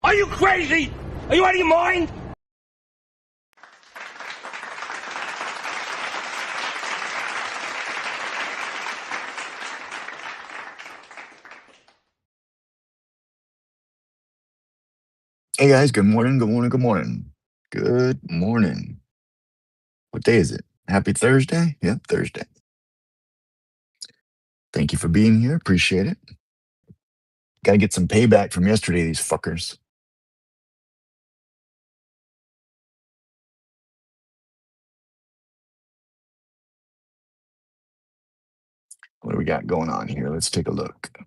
Are you crazy? Are you out of your mind? Hey guys, good morning, good morning, good morning. Good morning. What day is it? Happy Thursday? Yep, Thursday. Thank you for being here. Appreciate it. Gotta get some payback from yesterday, these fuckers. What do we got going on here? Let's take a look. I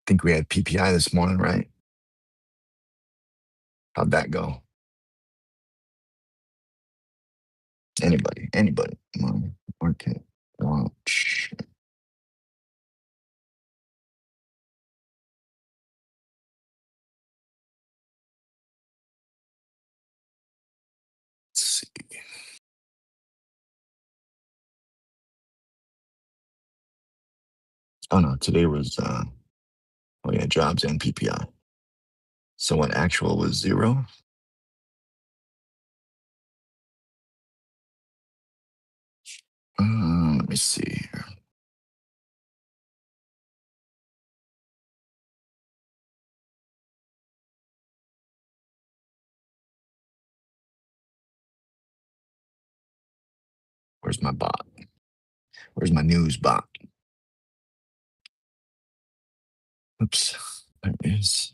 think we had PPI this morning, right? How'd that go? Anybody. Come on, market, watch. Let's see. Oh no, today was jobs and PPI. So what actual was 0? Let me see here. Where's my bot? Where's my news bot? Oops, there it is.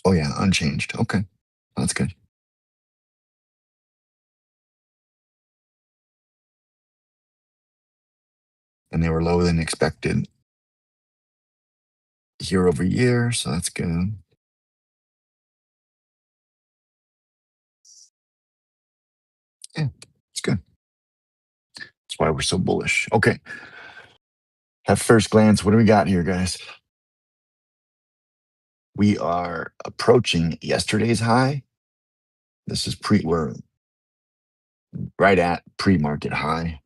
Oh yeah, unchanged. Okay, that's good. And they were lower than expected year over year, so that's good. Yeah, it's good. That's why we're so bullish. Okay. At first glance, what do we got here, guys? We are approaching yesterday's high. This is we're right at pre-market high.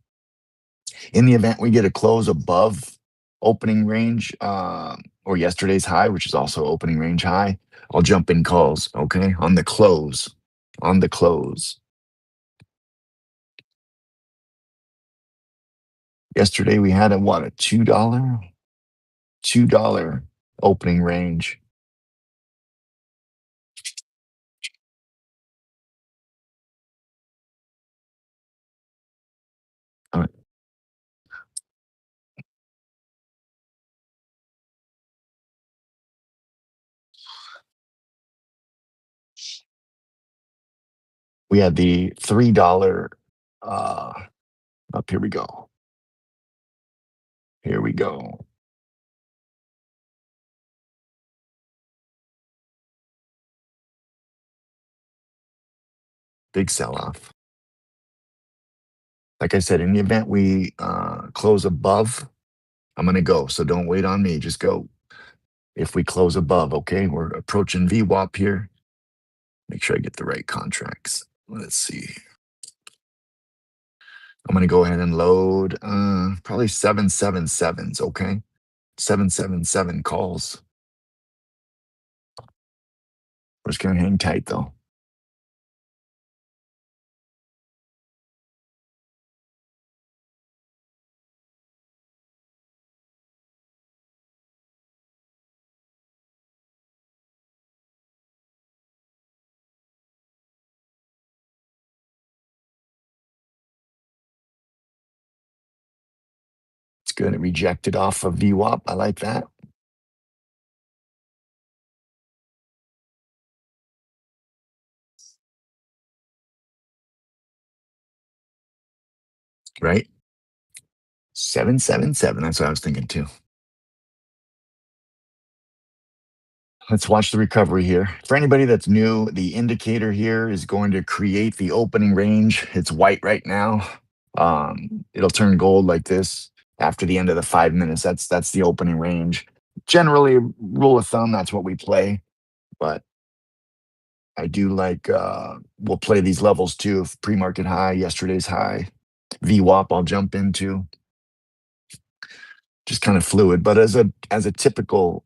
In the event we get a close above opening range or yesterday's high, which is also opening range high, I'll jump in calls, okay? On the close. On the close. Yesterday we had a $2 opening range. All right. We had the $3 uh up. Here we go. Here we go. Big sell-off. Like I said, in the event we close above, I'm gonna go. So don't wait on me. Just go. If we close above, okay? We're approaching VWAP here. Make sure I get the right contracts. Let's see. I'm gonna go ahead and load probably 777s, okay? 777 calls. We're just gonna hang tight though. It's good. It rejected off of VWAP. I like that. Right? 777. That's what I was thinking too. Let's watch the recovery here. For anybody that's new, the indicator here is going to create the opening range. It's white right now. It'll turn gold like this after the end of the 5 minutes. That's the opening range. Generally, rule of thumb, that's what we play. But I do like we'll play these levels too. If pre-market high, yesterday's high, VWAP I'll jump into. Just kind of fluid. But as a typical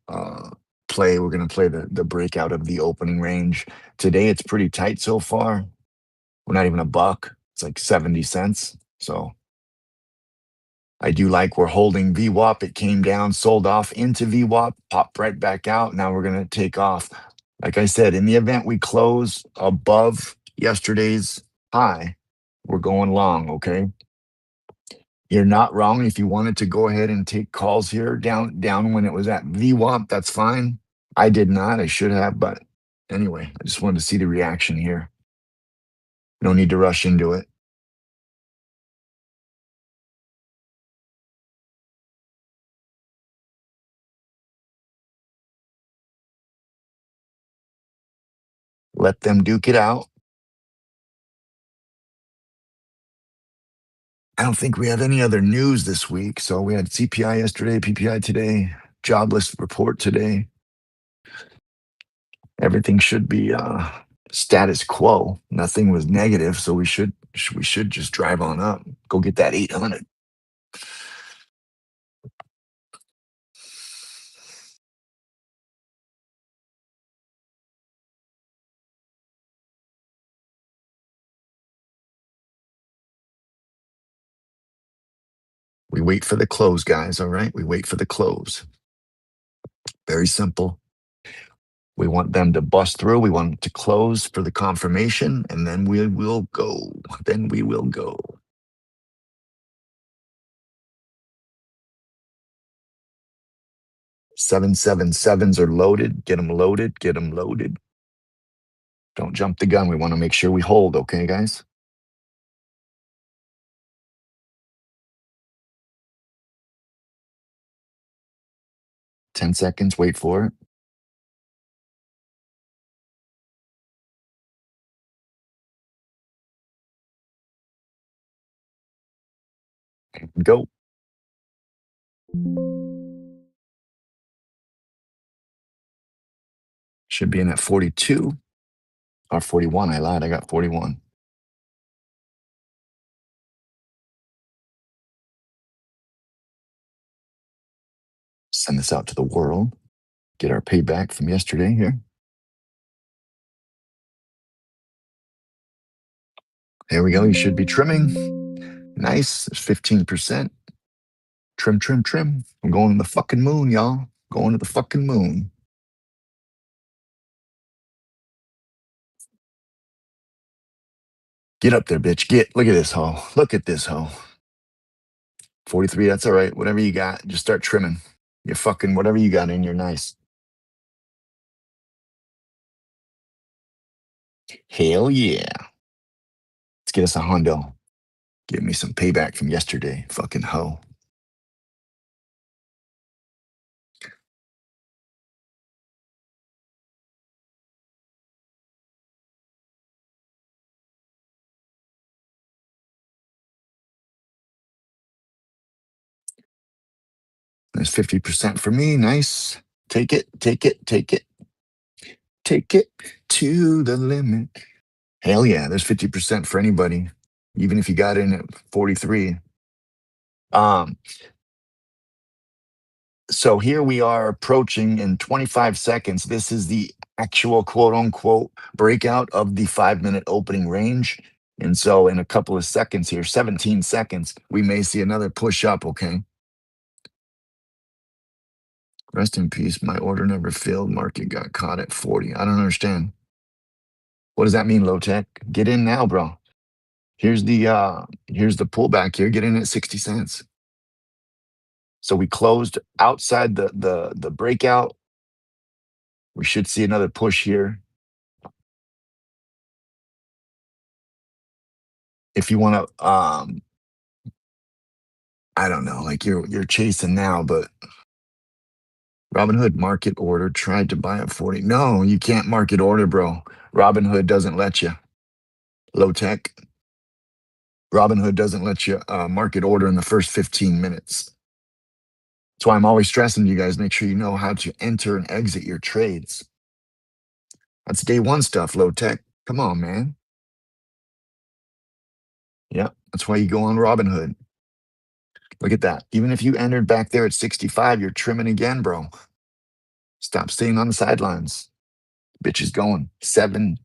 play, we're gonna play the breakout of the opening range. Today it's pretty tight so far. We're not even a buck. It's like 70 cents. So I do like we're holding VWAP. It came down, sold off into VWAP, popped right back out. Now we're gonna take off. Like I said, in the event we close above yesterday's high, we're going long, okay? You're not wrong. If you wanted to go ahead and take calls here down when it was at VWAP, that's fine. I did not. I should have, but anyway, I just wanted to see the reaction here. No need to rush into it. Let them duke it out. I don't think we have any other news this week. So we had CPI yesterday, PPI today, jobless report today. Everything should be status quo. Nothing was negative, so we should just drive on up. Go get that 800. We wait for the close, guys. All right, we wait for the close. Very simple. We want them to bust through. We want it to close for the confirmation, and then we will go. Then we will go. 777s are loaded. Get them loaded. Get them loaded. Don't jump the gun. We want to make sure we hold, okay, guys? Ten seconds. Wait for it. Go. Should be in at 42 or 41. I lied. I got 41. Send this out to the world. Get our payback from yesterday here. There we go. You should be trimming. Nice. 15%. Trim, trim, trim. I'm going to the fucking moon, y'all. Going to the fucking moon. Get up there, bitch. Get. Look at this hoe. Look at this hoe. 43. That's all right. Whatever you got, just start trimming. You fucking whatever you got in, you're nice. Hell yeah. Let's get us a hundo. Give me some payback from yesterday. Fucking hoe. There's 50% for me. Nice. Take it, take it, take it. Take it to the limit. Hell yeah, there's 50% for anybody, even if you got in at 43. Um, so here we are approaching in 25 seconds. This is the actual quote unquote breakout of the 5-minute opening range. And so in a couple of seconds here, 17 seconds, we may see another push up, okay? Rest in peace. My order never filled. Market got caught at 40. I don't understand. What does that mean, low tech? Get in now, bro. Here's the pullback here. Get in at 60 cents. So we closed outside the breakout. We should see another push here. If you want to I don't know, like you're chasing now, but Robinhood market order tried to buy at 40. No, you can't market order, bro. Robinhood doesn't let you. Low tech. Robinhood doesn't let you market order in the first 15 minutes. That's why I'm always stressing to you guys, make sure you know how to enter and exit your trades. That's day one stuff, low tech. Come on, man. Yeah, that's why you go on Robinhood. Look at that. Even if you entered back there at 65, you're trimming again, bro. Stop staying on the sidelines. Bitch is going 7.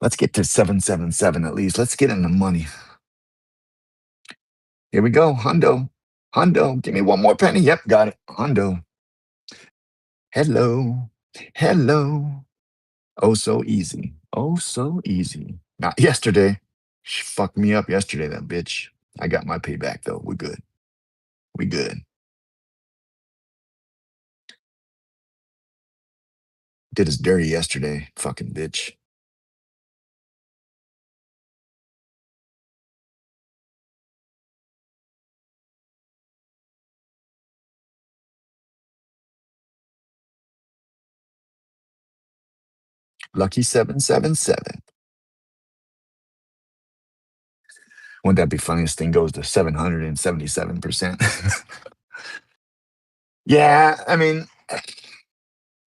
Let's get to 777 at least. Let's get in the money. Here we go. Hundo. Hundo. Give me one more penny. Yep, got it. Hundo. Hello. Hello. Oh, so easy. Oh, so easy. Not yesterday. She fucked me up yesterday, that bitch. I got my payback, though. We're good. We good. Did us dirty yesterday. Fucking bitch. Lucky 777. Wouldn't that be funny? This thing goes to 777%. Yeah, I mean,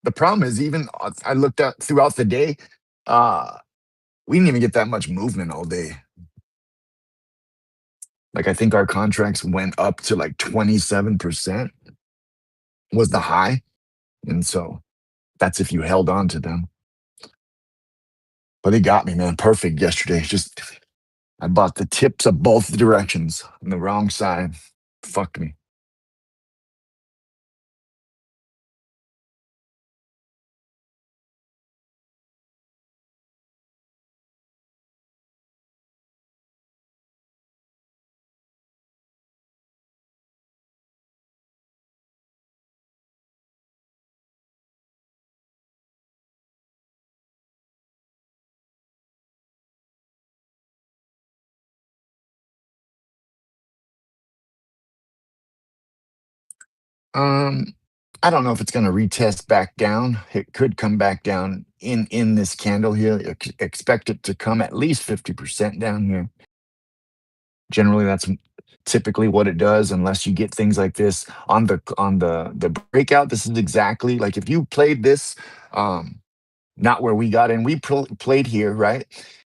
the problem is even I looked up throughout the day, uh, we didn't even get that much movement all day. Like I think our contracts went up to like 27% was the high. And so that's if you held on to them. But they got me, man. Perfect yesterday. Just I bought the tips of both directions on the wrong side. Fucked me. Um, I don't know if it's going to retest back down. It could come back down in this candle here. Expect it to come at least 50% down here. Generally, that's typically what it does, unless you get things like this on the breakout. This is exactly like if you played this, not where we got in. We played here, right?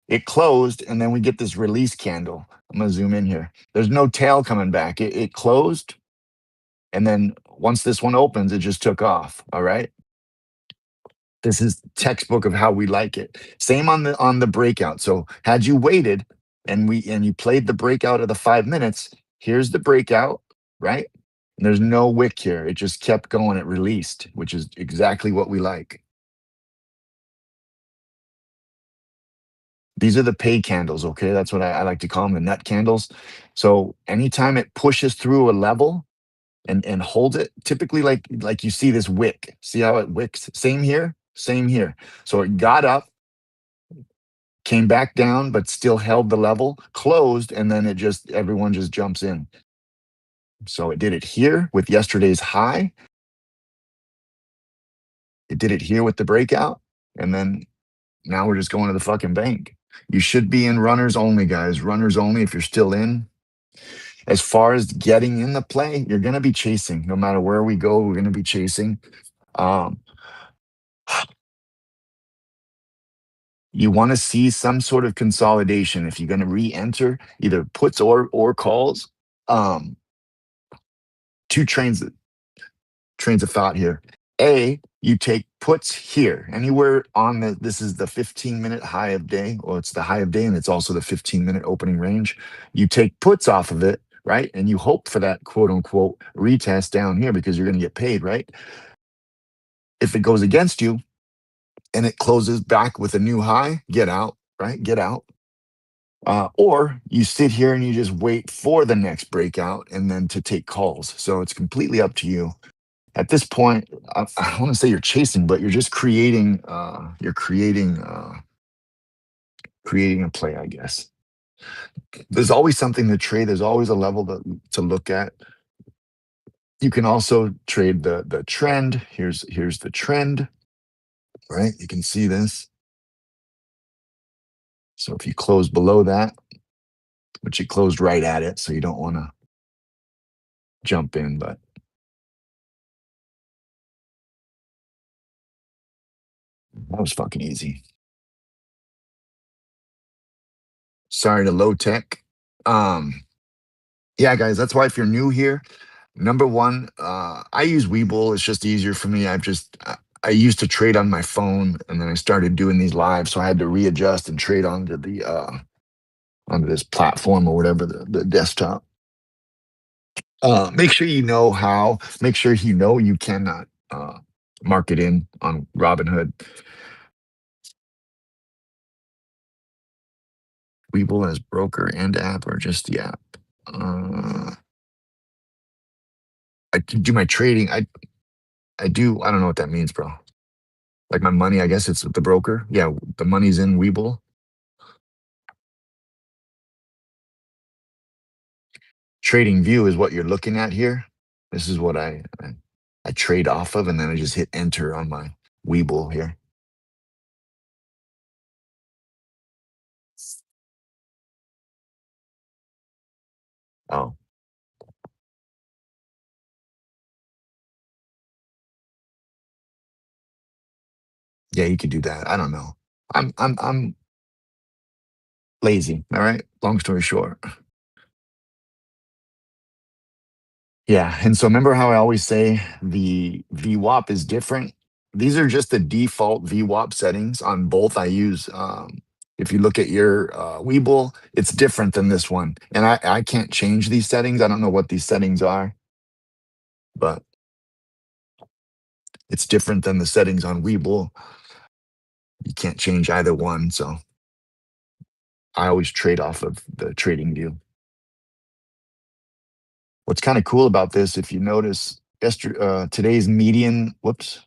It closed, and then we get this release candle. I'm gonna zoom in here. There's no tail coming back. It closed, and then once this one opens, it just took off. All right. This is textbook of how we like it. Same on the breakout. So had you waited and you played the breakout of the 5 minutes, here's the breakout, right? And there's no wick here. It just kept going. It released, which is exactly what we like. These are the pay candles, okay? That's what I like to call them, the nut candles. So anytime it pushes through a level and holds it, typically like you see this wick. See how it wicks? Same here, same here. So it got up, came back down, but still held the level, closed, and then everyone just jumps in. So it did it here with yesterday's high. It did it here with the breakout. And then now we're just going to the fucking bank. You should be in runners only, guys. Runners only if you're still in. As far as getting in the play, you're going to be chasing. No matter where we go, we're going to be chasing. Um, you want to see some sort of consolidation if you're going to re-enter either puts or calls. Two trains of thought here. A, you take puts here anywhere on this is the 15-minute high of day, or it's the high of day and it's also the 15-minute opening range. You take puts off of it, right? And you hope for that quote unquote retest down here because you're going to get paid, right? If it goes against you and it closes back with a new high, get out, right? Get out. Or you sit here and you just wait for the next breakout and then to take calls. So it's completely up to you. At this point, I don't want to say you're chasing, but you're just creating. Creating a play, I guess. There's always something to trade. There's always a level to look at. You can also trade the trend. Here's the trend, right? You can see this. So if you close below that, which you closed right at it, so you don't want to jump in, but that was fucking easy. Sorry to low tech. Yeah, guys, that's why if you're new here, number one, I use Webull. It's just easier for me. I used to trade on my phone, and then I started doing these live, so I had to readjust and trade onto this platform or whatever the desktop. Make sure you know how. Make sure you know you cannot mark it in on Robinhood. Webull as broker and app, or just the app. I can do my trading. I do. I don't know what that means, bro. Like my money, I guess it's with the broker. Yeah, the money's in Webull. Trading view is what you're looking at here. This is what I trade off of, and then I just hit enter on my Webull here. Oh, yeah, you could do that. I don't know. I'm lazy. All right. Long story short. Yeah, and so remember how I always say the VWAP is different? These are just the default VWAP settings on both. I use if you look at your Webull, it's different than this one. And I can't change these settings. I don't know what these settings are, but it's different than the settings on Webull. You can't change either one, so I always trade off of the trading view. What's kind of cool about this, if you notice, today's median. Whoops,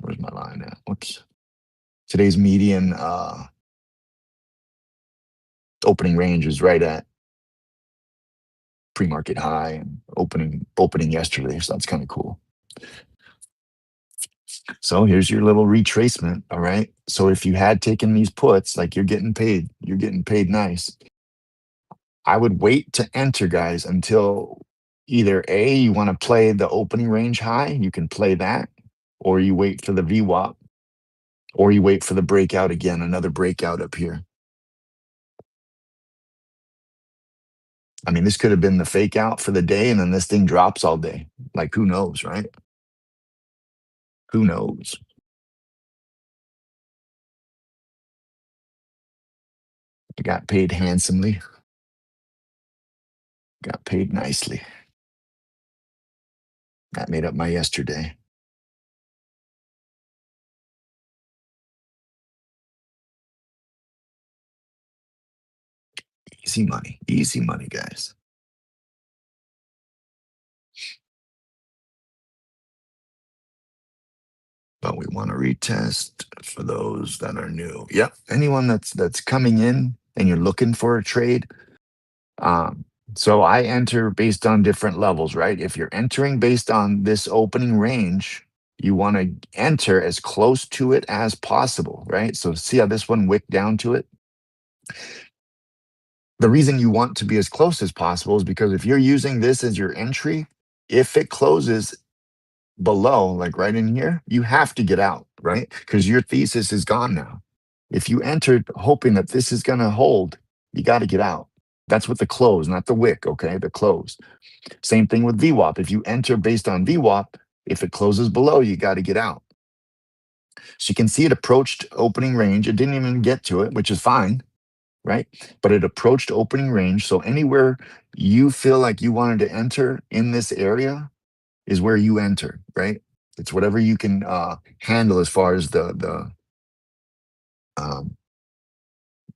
where's my line at? Whoops. Today's median opening range is right at pre-market high and opening yesterday, so that's kind of cool. So here's your little retracement. All right. So if you had taken these puts, like you're getting paid nice. I would wait to enter, guys, until either A, you want to play the opening range high, you can play that, or you wait for the VWAP, or you wait for the breakout again, another breakout up here. I mean, this could have been the fake out for the day, and then this thing drops all day. Like, who knows, right? Who knows? I got paid handsomely, got paid nicely. That made up my yesterday. Easy money, guys. but we want to retest for those that are new. Yep. Anyone that's coming in and you're looking for a trade. Um, so I enter based on different levels, right? If you're entering based on this opening range, you want to enter as close to it as possible, right? So see how this one wicked down to it? The reason you want to be as close as possible is because if you're using this as your entry, if it closes below, like right in here, you have to get out, right? Because your thesis is gone now. If you entered hoping that this is going to hold, you got to get out. That's what the close, not the wick, okay? The close. Same thing with VWAP. If you enter based on VWAP, if it closes below, you got to get out. So you can see it approached opening range. It didn't even get to it, which is fine, right? But it approached opening range. So anywhere you feel like you wanted to enter in this area is where you enter, right? It's whatever you can handle as far as the um,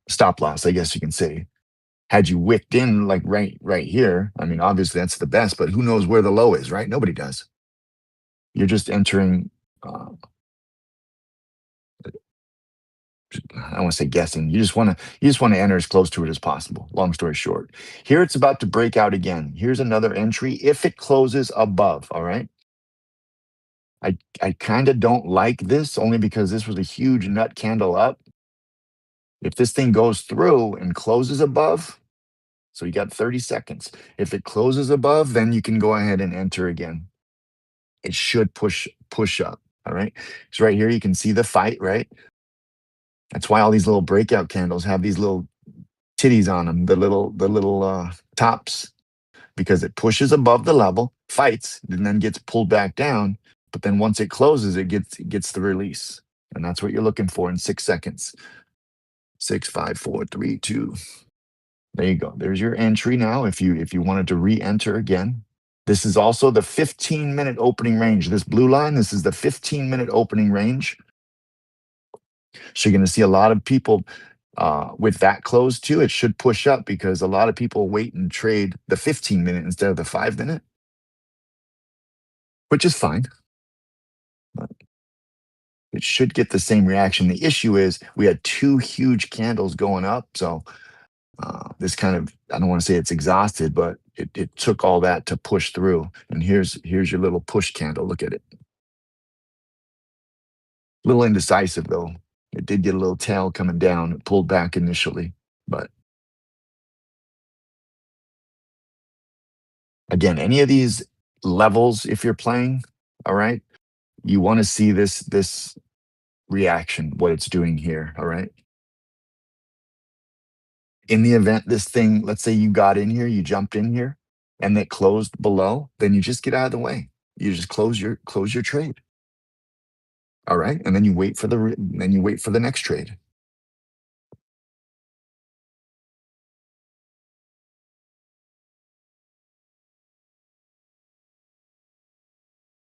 stop loss, I guess you can say. Had you wicked in like right here, I mean, obviously that's the best, but who knows where the low is, right? Nobody does. You're just entering. I don't want to say guessing. You just want to enter as close to it as possible. Long story short, here it's about to break out again. Here's another entry if it closes above. All right. I kind of don't like this only because this was a huge nut candle up. If this thing goes through and closes above, so you got 30 seconds. If it closes above, then you can go ahead and enter again. It should push up. All right. So right here you can see the fight, right? That's why all these little breakout candles have these little titties on them, the little tops, because it pushes above the level, fights, and then gets pulled back down. But then once it closes, it gets the release, and that's what you're looking for in 6 seconds. 6, 5, 4, 3, 2. There you go. There's your entry now. If you wanted to re-enter again, this is also the 15-minute opening range. This blue line, this is the 15-minute opening range. So you're going to see a lot of people with that close too. It should push up because a lot of people wait and trade the 15-minute instead of the 5-minute, which is fine. But it should get the same reaction. The issue is we had two huge candles going up. So this kind of, I don't want to say it's exhausted, but it took all that to push through. And here's your little push candle. Look at it. A little indecisive though. It did get a little tail coming down. It pulled back initially, but again, any of these levels, if you're playing, all right, you want to see this reaction, what it's doing here, all right? In the event this thing, let's say you got in here, you jumped in here, and it closed below, then you just get out of the way. You just close your trade, all right? And then you wait for the next trade.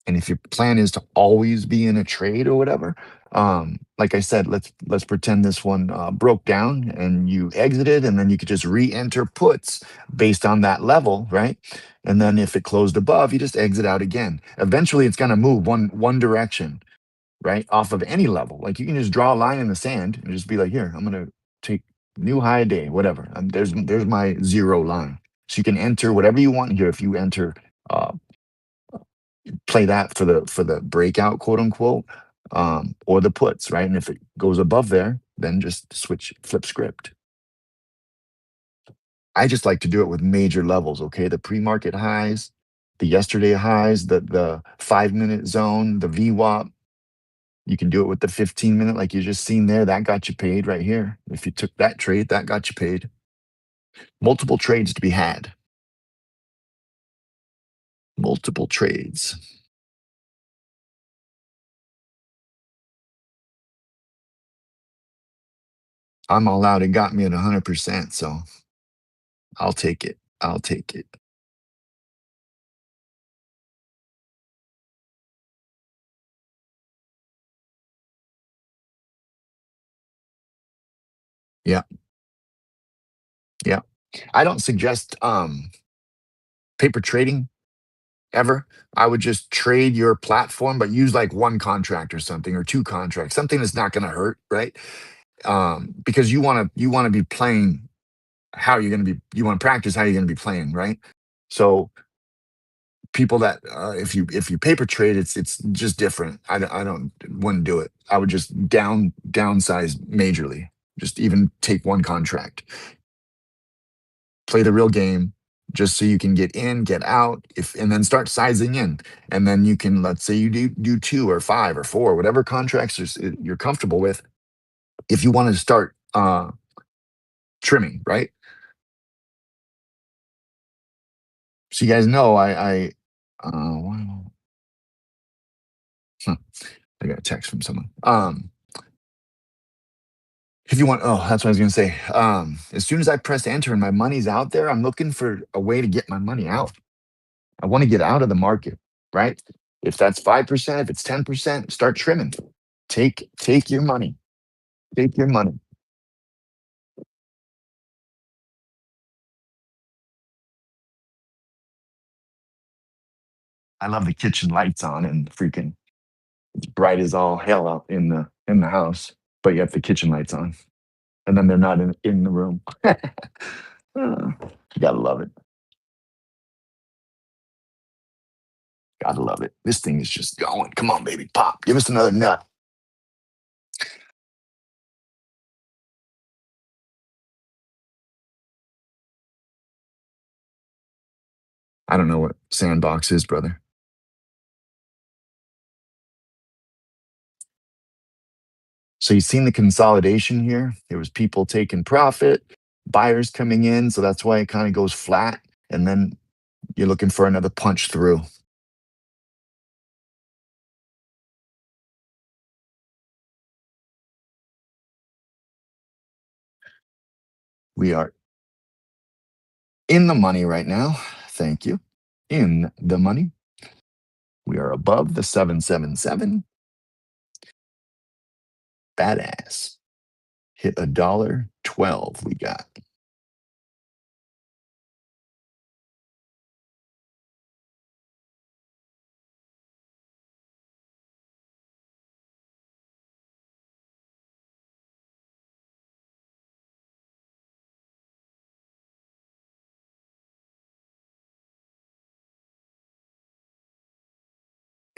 And if your plan is to always be in a trade or whatever, like I said, let's pretend this one broke down and you exited, and then you could just re-enter puts based on that level, right? And then if it closed above, you just exit out again. Eventually, it's going to move one direction, right, off of any level. Like you can just draw a line in the sand and just be like, here, I'm going to take new high day, whatever. There's my zero line. So you can enter whatever you want here. If you enter uh, play that for the breakout, quote unquote, or the puts, right? And if it goes above there, then just flip script. I just like to do it with major levels, okay? The pre-market highs, the yesterday highs, the 5-minute zone, the VWAP. You can do it with the 15-minute, like you just seen there. That got you paid right here. If you took that trade, that got you paid. Multiple trades to be had. Multiple trades. I'm all out. It got me at 100%, so I'll take it. I'll take it. Yeah, yeah. I don't suggest paper trading ever. I would just trade your platform, but use like one contract or something, or two contracts, something that's not going to hurt, right? Because you want to be playing how you're going to be. You want to practice how you're going to be playing, right? So people that if you paper trade, it's just different. I don't wouldn't do it. I would just downsize majorly. Just even take one contract, play the real game, just so you can get in, get out, if and then start sizing in. And then you can, let's say you do two or five or four, whatever contracts you're comfortable with. If you want to start trimming, right? So you guys know wow, huh, I got a text from someone. If you want, oh, that's what I was gonna say. As soon as I press enter and my money's out there, I'm looking for a way to get my money out. I want to get out of the market, right? If that's 5%, if it's 10%, start trimming. Take your money. Take your money. I love the kitchen lights on and freaking it's bright as all hell out in the house, but you have the kitchen lights on, and then they're not in the room. You gotta love it. Gotta love it. This thing is just going. Come on, baby, pop. Give us another nut. I don't know what sandbox is, brother. So you've seen the consolidation here. There was people taking profit, buyers coming in, so that's why it kind of goes flat, and then you're looking for another punch through. We are in the money right now. Thank you. In the money. We are above the 777. Badass. Hit $1.12 we got.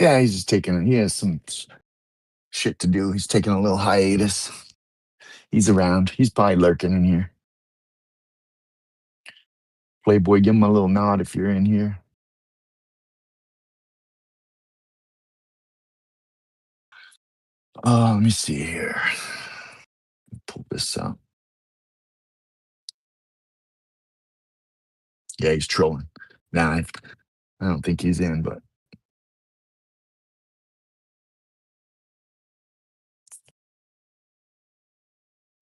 Yeah, he's just taking he has some shit to do. He's taking a little hiatus. He's around. He's probably lurking in here. Playboy, give him a little nod if you're in here. Let me see here. Pull this up. Yeah, he's trolling. Nah, I don't think he's in, but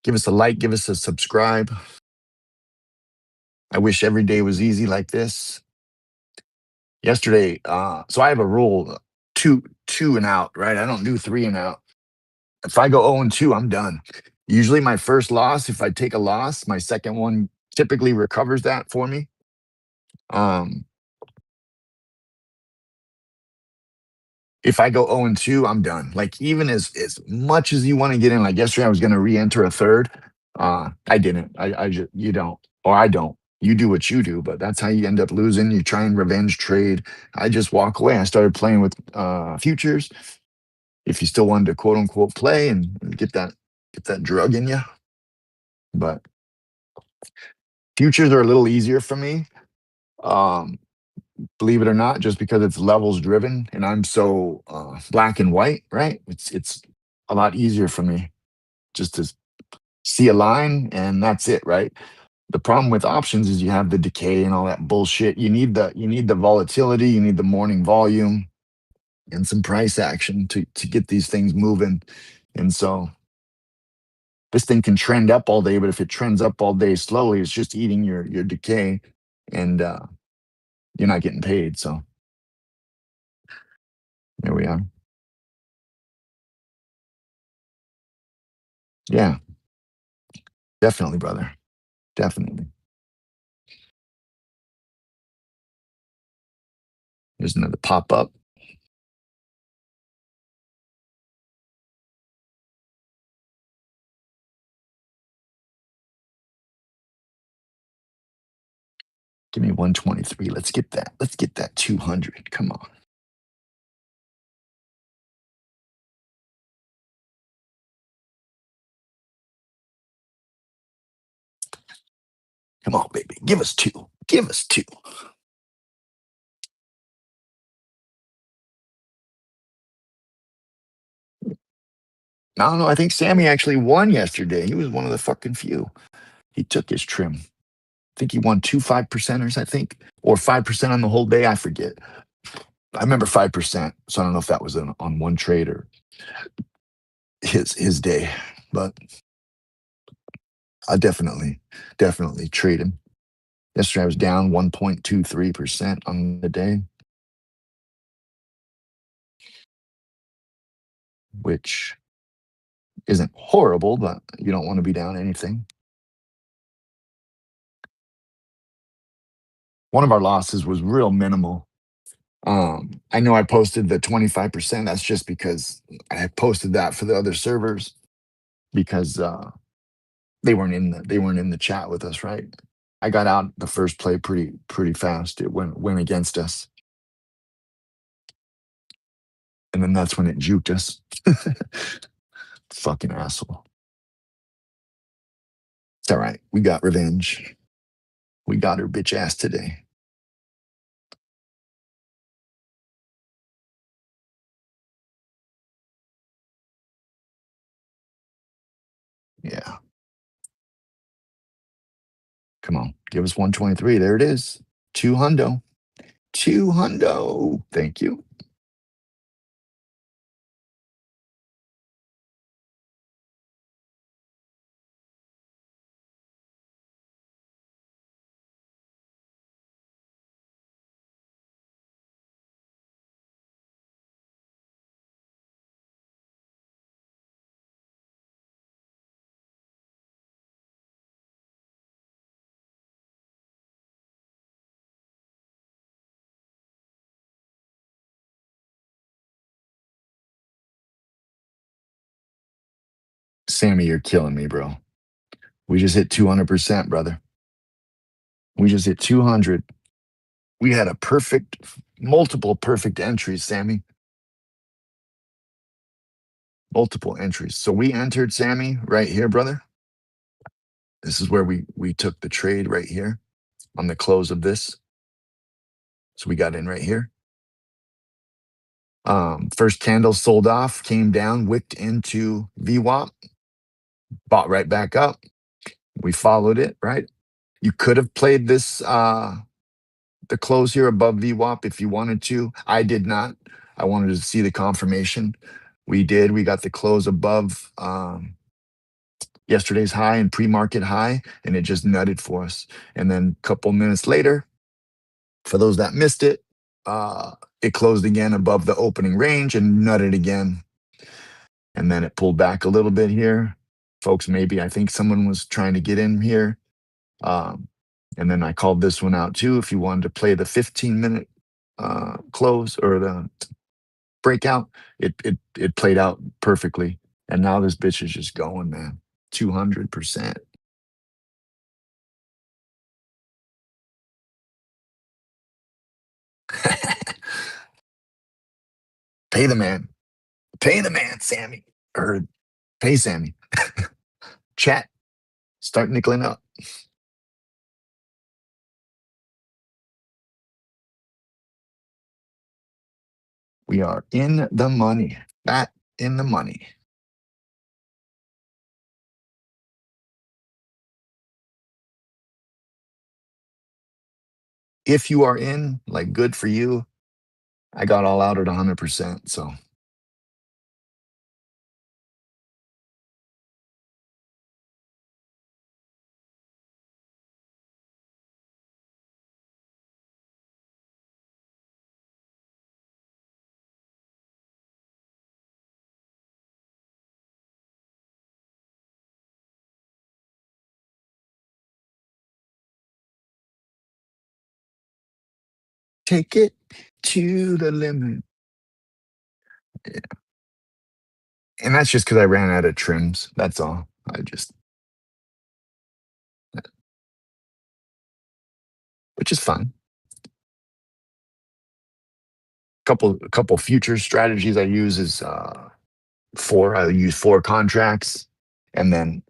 give us a like, give us a subscribe. I wish every day was easy like this. Yesterday, so I have a rule, two and out, right? I don't do three and out. If I go 0 and 2, I'm done. Usually my first loss, if I take a loss, my second one typically recovers that for me. Um, if I go 0 and 2, I'm done. Like even as much as you want to get in, like yesterday I was gonna re-enter a third. I didn't. I just you don't, or I don't. You do what you do, but that's how you end up losing. You try and revenge trade. I just walk away. I started playing with futures. If you still wanted to quote unquote play and get that drug in you. But futures are a little easier for me. Um, Believe it or not, just because it's levels driven and I'm so black and white, right? It's a lot easier for me just to see a line and that's it, right? The problem with options is you have the decay and all that bullshit. You need the volatility, you need the morning volume and some price action to get these things moving. And so this thing can trend up all day, but if it trends up all day slowly, it's just eating your decay and you're not getting paid. So there we are. Yeah, definitely, brother. Definitely. There's another pop up. Give me 123. Let's get that. Let's get that 200. Come on. Come on, baby. Give us two. Give us two. I don't know. I think Sammy actually won yesterday. He was one of the fucking few. He took his trim. I think he won 5%ers, I think, or 5% on the whole day. I forget. I remember 5%. So I don't know if that was on one trade or his day, but I definitely trade him. Yesterday I was down 1.23% on the day, which isn't horrible, but you don't want to be down anything. One of our losses was real minimal. I know I posted the 25%. That's just because I posted that for the other servers because they weren't in the chat with us, right? I got out the first play pretty fast. It went against us. And then that's when it juked us. Fucking asshole. It's all right. We got revenge. We got her bitch ass today. Yeah. Come on. Give us 123. There it is. 200. 200. Thank you. Sammy, you're killing me, bro. We just hit 200%, brother. We just hit 200. We had multiple perfect entries, Sammy. Multiple entries. So we entered, Sammy, right here, brother. This is where we took the trade right here on the close of this. So we got in right here. First candle sold off, came down, wicked into VWAP, bought right back up. We followed it, right? You could have played this the close here above VWAP if you wanted to. I did not. I wanted to see the confirmation. We did. We got the close above yesterday's high and pre-market high, and it just nutted for us. And then a couple minutes later, for those that missed it, it closed again above the opening range and nutted again. And then it pulled back a little bit here. Folks, maybe I think someone was trying to get in here. And then I called this one out too. If you wanted to play the 15-minute close or the breakout, it played out perfectly. And now this bitch is just going, man. 200%. Pay the man. Pay the man, Sammy. Or pay Sammy. Chat. Start nickeling up. We are in the money. Fat in the money. If you are in, like, good for you. I got all out at 100%. So take it. to the limit. Yeah. And that's just because I ran out of trims. That's all. I just, which is fine. Couple future strategies I use is I use 4 contracts and then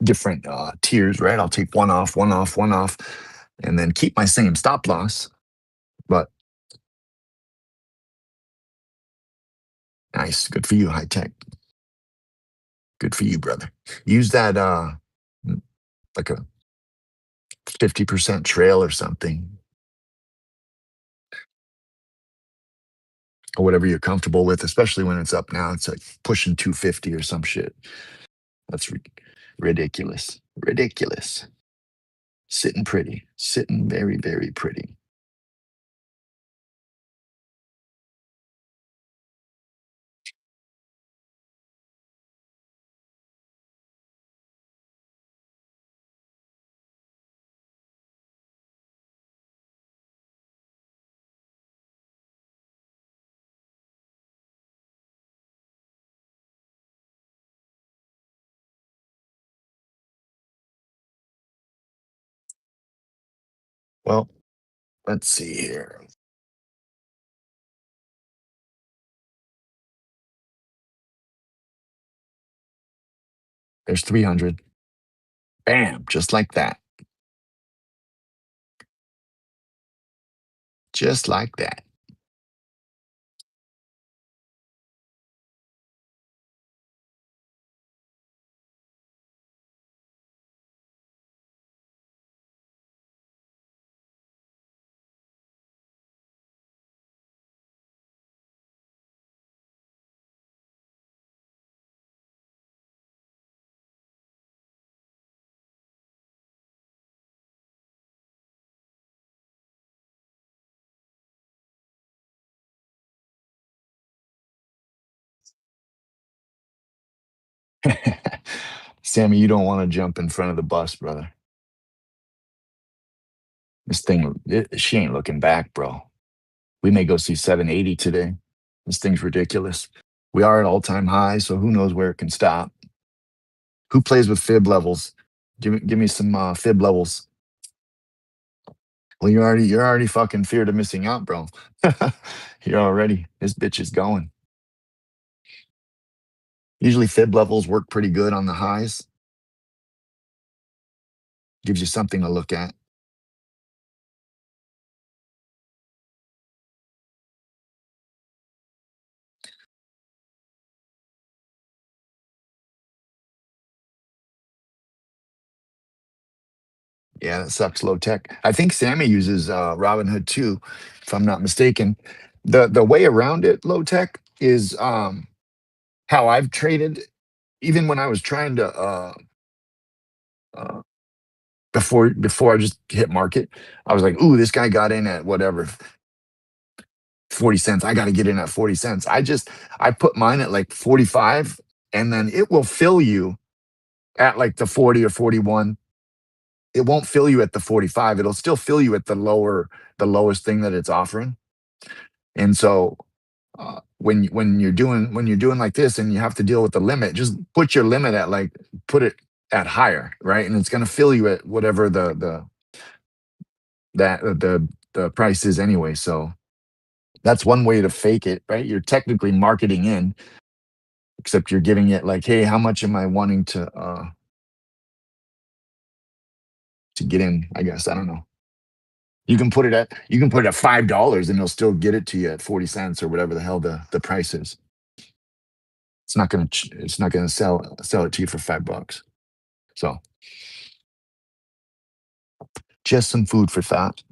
different tiers, right? I'll take one off, one off, one off, and then keep my same stop loss. But nice, good for you, high tech. Good for you, brother. Use that like a 50% trail or something, or whatever you're comfortable with, especially when it's up now. It's like pushing 250 or some shit. That's ridiculous. Ridiculous. Sitting pretty. Sitting very, very pretty. Well, let's see here. There's 300. Bam, just like that. Just like that. Sammy, you don't want to jump in front of the bus, brother. This thing, she ain't looking back, bro. We may go see 780 today. This thing's ridiculous. We are at all-time high, so who knows where it can stop. Who plays with fib levels? Give me some fib levels. Well, you're already fucking feared of missing out, bro. You're already, this bitch is going. Usually fib levels work pretty good on the highs. Gives you something to look at. Yeah, that sucks low tech. I think Sammy uses Robinhood too, if I'm not mistaken. The way around it, low tech, is how I've traded. Even when I was trying to uh, before I just hit market, I was like, ooh, this guy got in at whatever 40 cents. I got to get in at 40 cents. I put mine at like 45, and then it will fill you at like the 40 or 41. It won't fill you at the 45. It'll still fill you at the lowest thing that it's offering. And so when you're doing like this and you have to deal with the limit, just put your limit at like put it at higher, right? And it's going to fill you at whatever the price is anyway. So that's one way to fake it, right? You're technically marketing in, except you're giving it like, hey, how much am I wanting to get in? I guess I don't know. You can put it at $5 and they'll still get it to you at 40 cents or whatever the hell the price is. It's not gonna sell it to you for $5. So just some food for thought.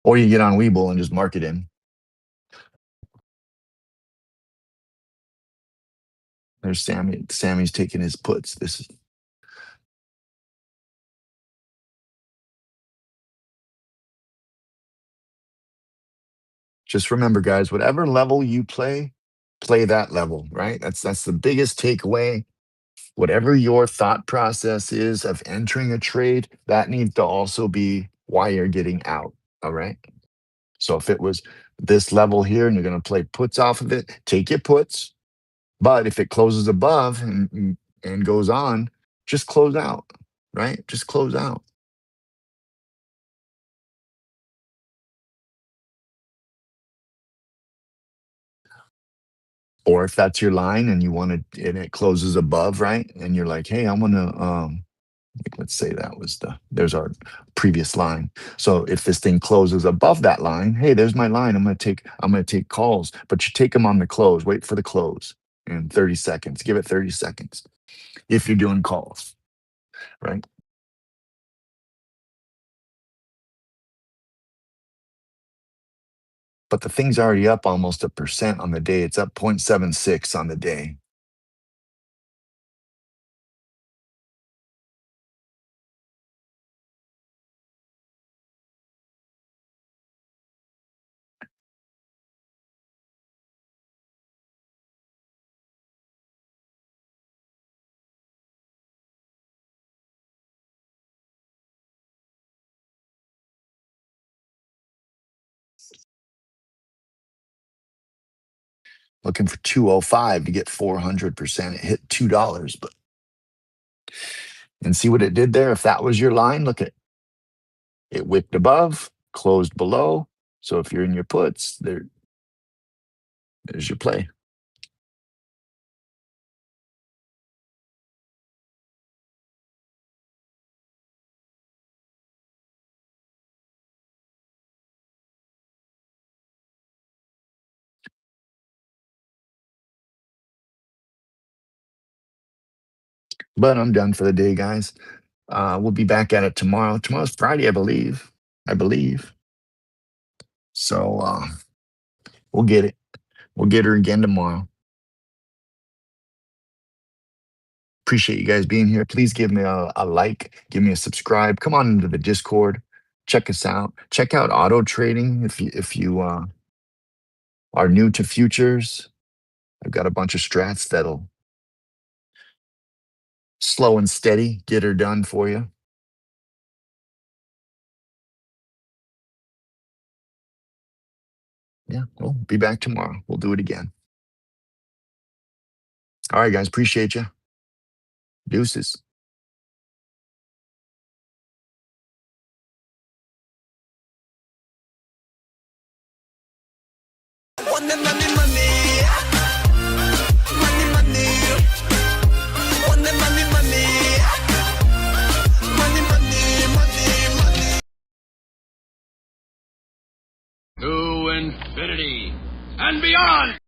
Or you get on Webull and just mark it in. There's Sammy. Sammy's taking his puts. This is just remember, guys, whatever level you play that level, right? That's the biggest takeaway. Whatever your thought process is of entering a trade, that needs to also be why you're getting out. All right. So if it was this level here and you're going to play puts off of it, take your puts. But if it closes above and goes on, just close out, right? Just close out. Or if that's your line and you want to, and it closes above, right? And you're like, hey, I want to, let's say that was there's our previous line. So if this thing closes above that line, hey, there's my line. I'm gonna take calls, but you take them on the close. Wait for the close in 30 seconds. Give it 30 seconds if you're doing calls, right? But the thing's already up almost 1% on the day. It's up 0.76 on the day. Looking for 205 to get 400%. It hit $2, but and see what it did there. If that was your line, look at it wicked above, closed below. So if you're in your puts, there's your play. But I'm done for the day, guys. We'll be back at it tomorrow. Tomorrow's Friday, I believe. I believe. So we'll get it. We'll get her again tomorrow. Appreciate you guys being here. Please give me a like, give me a subscribe. Come on into the Discord. Check us out. Check out auto trading if you are new to futures. I've got a bunch of strats that'll slow and steady get her done for you. Yeah, we'll be back tomorrow. We'll do it again. All right, guys. Appreciate you. Deuces. Money, money, money. Money, money. Money, money, money. Money, money, money, money. To infinity and beyond!